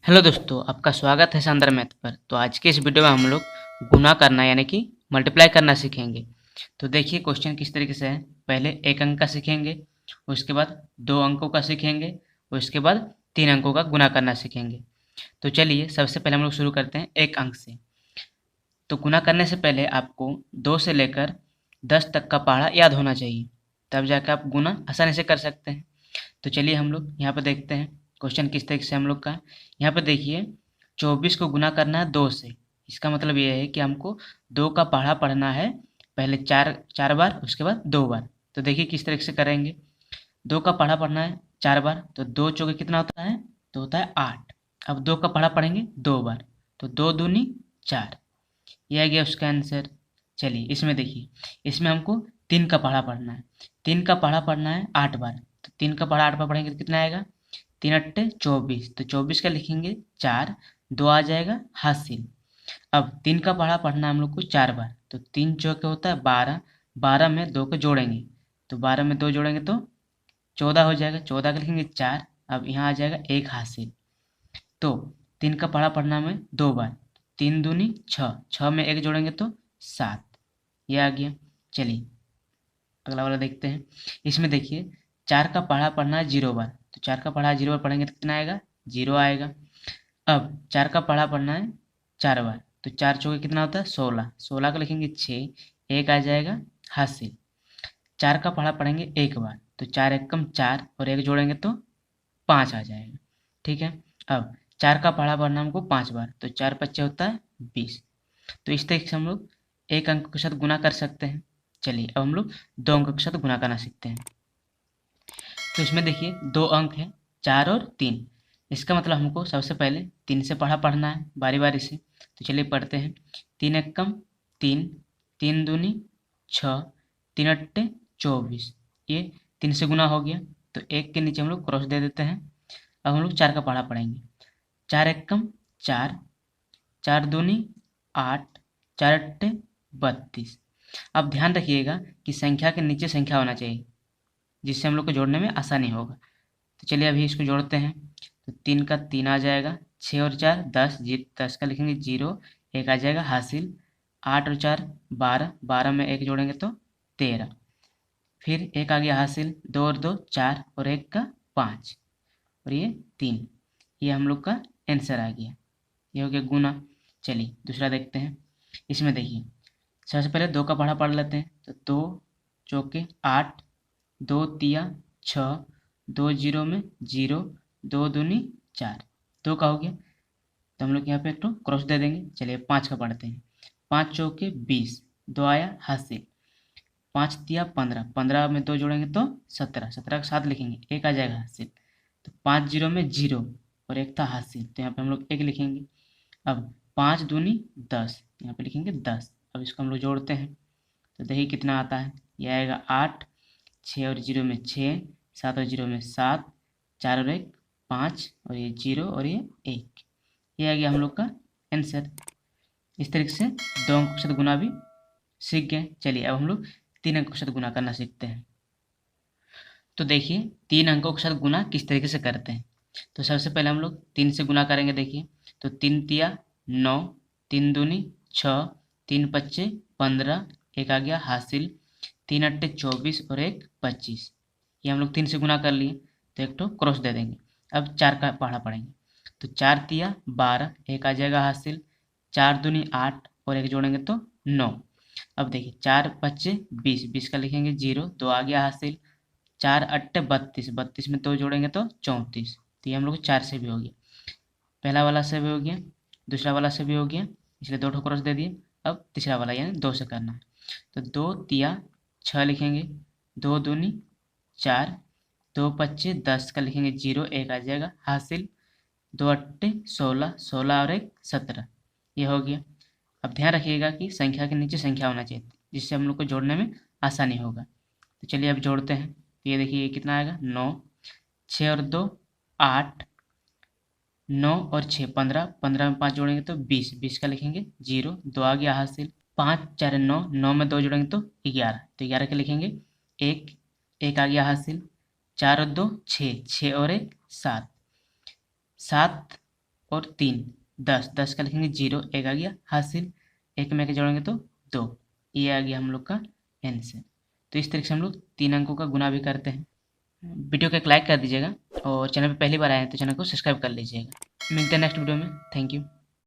Hello दोस्तों, आपका स्वागत है शानदार मैथ पर। तो आज के इस वीडियो में हम लोग गुना करना यानी कि मल्टीप्लाई करना सीखेंगे। तो देखिए क्वेश्चन किस तरीके से है। पहले एक अंक का सीखेंगे, उसके बाद दो अंकों का सीखेंगे, उसके बाद तीन अंकों का गुना करना सीखेंगे। तो चलिए सबसे पहले हम लोग शुरू करते हैं एक अंक से। तो गुना करने से पहले आपको 2 से लेकर 10 तक का पहाड़ा याद होना चाहिए, तब जाकर आप गुना आसानी से कर सकते हैं। तो चलिए हम लोग यहाँ पर देखते हैं क्वेश्चन किस तरीके से हम लोग का है। यहाँ पर देखिए 24 को गुना करना है 2 से। इसका मतलब ये है कि हमको 2 का पहाड़ा पढ़ना है, पहले चार चार बार, उसके बाद 2 बार। तो देखिए किस तरीके से करेंगे। 2 का पहाड़ा पढ़ना है 4 बार, तो 2 चौके कितना होता है, तो होता है 8। अब 2 का पहाड़ा पढ़ेंगे 2 बार, तो 2 दूनी 4। ये आ गया उसका आंसर। चलिए इसमें देखिए, इसमें हमको 3 का पहाड़ा पढ़ना है। 3 का पहाड़ा पढ़ना है 8 बार, तो 3 का पहाड़ा 8 बार पढ़ेंगे तो कितना आएगा, 3 अट्ठे 24। तो 24 का लिखेंगे 4, 2 आ जाएगा हासिल। अब 3 का पहाड़ा पढ़ना है हम लोग को 4 बार, तो 3 चौके होता है 12, 12 में 2 को जोड़ेंगे, तो 12 में 2 जोड़ेंगे तो 14 हो जाएगा। 14 का लिखेंगे 4, अब यहाँ आ जाएगा 1 हासिल। तो 3 का पहाड़ा पढ़ना हमें 2 बार, 3 दूनी 6, 6 में 1 जोड़ेंगे तो 7। ये आ गया। चलिए अगला वाला देखते हैं। इसमें देखिए 4 का पहाड़ा पढ़ना है 0 बार, तो 4 का पहाड़ा 0 बार पढ़ेंगे तो कितना आएगा, 0 आएगा। अब 4 का पहाड़ा पढ़ना है 4 बार, तो 4 चौके कितना होता है 16, 16 का लिखेंगे 6, 1 आ जाएगा हासिल। 4 का पहाड़ा पढ़ेंगे 1 बार, तो 4 एकम 4 और 1 जोड़ेंगे तो 5 आ जाएगा। ठीक है। अब 4 का पहाड़ा पढ़ना हमको 5 बार, तो 4 पच्चे होता है 20। तो इस तरीके से हम लोग एक अंक के साथ गुना कर सकते हैं। चलिए अब हम लोग दो अंकों के साथ गुना करना सीखते हैं। तो इसमें देखिए 2 अंक हैं, 4 और 3। इसका मतलब हमको सबसे पहले 3 से पढ़ा पढ़ना है बारी बारी से। तो चलिए पढ़ते हैं। 3 एकम 3, 3 दूनी 6, 3 अट्टे 24। ये 3 से गुना हो गया, तो 1 के नीचे हम लोग क्रॉस दे देते हैं। अब हम लोग 4 का पहाड़ा पढ़ेंगे। 4 एकम 4, 4 दूनी 8, 4 अट्टे 32। अब ध्यान रखिएगा कि संख्या के नीचे संख्या होना चाहिए, जिससे हम लोग को जोड़ने में आसानी होगा। तो चलिए अभी इसको जोड़ते हैं। तो 3 का 3 आ जाएगा, 6 और 4 10, 10 का लिखेंगे 0, 1 आ जाएगा हासिल। 8 और 4 12, 12 में 1 जोड़ेंगे तो 13। फिर 1 आ गया हासिल, 2 और 2 4 और 1 का 5, और ये 3। ये हम लोग का आंसर आ गया। ये हो गया गुना। चलिए दूसरा देखते हैं। इसमें देखिए सबसे पहले 2 का पहाड़ा पढ़ लेते हैं। तो 2 चौके 8, 2 तिया 6, 2 जीरो में 0, 2 दूनी 4, 2 का हो गया। तो हम लोग यहाँ पे एक तो क्रॉस दे देंगे। चलिए 5 का पढ़ते हैं। 5 चौके 20, 2 आया हासिल। 5 तिया 15, 15 में 2 जोड़ेंगे तो 17, 17 का 7 लिखेंगे, 1 आ जाएगा हासिल। तो 5 जीरो में 0 और 1 था हासिल, तो यहाँ पे हम लोग 1 लिखेंगे। अब 5 दूनी 10, यहाँ पे लिखेंगे 10। अब इसको हम लोग जोड़ते हैं, तो देखिए कितना आता है। यह आएगा 8, 6 और 0 में 6, 7 और 0 में 7, 4 और 1 5, और ये 0 और ये 1। ये आ गया हम लोग का आंसर। इस तरीके से दो अंकों के साथ गुना भी सीख गए। चलिए अब हम लोग 3 अंकों के साथ गुना करना सीखते हैं। तो देखिए 3 अंकों के साथ गुना किस तरीके से करते हैं। तो सबसे पहले हम लोग 3 से गुना करेंगे। देखिए तो 3 तिया 9, 3 दूनी 6, 3 पच्चे 15, 1 आ गया हासिल। 3 अट्टे 24 और 1 25। ये हम लोग 3 से गुना कर लिए, तो एक तो क्रॉस दे देंगे। अब 4 का पहाड़ा पढ़ेंगे। तो 4 तिया 12, 1 आ जाएगा हासिल। 4 दूनी 8 और 1 जोड़ेंगे तो 9। अब देखिए 4 पच्चे 20, 20 का लिखेंगे 0, 2 आ गया हासिल। 4 अट्टे 32, 32 में 2 जोड़ेंगे तो 34। तो ये हम लोग 4 से भी हो गया, पहला वाला से भी हो गया, दूसरा वाला से भी हो गया, इसलिए 2 ठो क्रॉस दे दिए। अब तीसरा वाला यानी 2 से करना है। तो 2 तिया 6 लिखेंगे, 2 दूनी 4, 2 पच्चे 10 का लिखेंगे 0, 1 आ जाएगा हासिल। 2 अट्टे 16, 16 और 1 17। ये हो गया। अब ध्यान रखिएगा कि संख्या के नीचे संख्या होना चाहिए, जिससे हम लोग को जोड़ने में आसानी होगा। तो चलिए अब जोड़ते हैं। तो ये देखिए ये कितना आएगा 9, 6 और 2 8, 9 और 6 15, 15 में 5 जोड़ेंगे तो 20, 20 का लिखेंगे 0, 2 आ गया हासिल। 5 4 9, 9 में 2 जोड़ेंगे तो 11, तो 11 का लिखेंगे 1, 1 आ गया हासिल। 4 और 2 6, 6 और 1 7, 7 और 3, 10, 10 का लिखेंगे 0, एक आ गया हासिल, एक में के जोड़ेंगे तो 2, ये आ गया हम लोग का आंसर। तो इस तरीके से हम लोग 3 अंकों का गुना भी करते हैं। वीडियो को एक लाइक कर दीजिएगा और चैनल पर पहली बार आए हैं तो चैनल को सब्सक्राइब कर लीजिएगा। मिलते हैं नेक्स्ट वीडियो में। Thank you.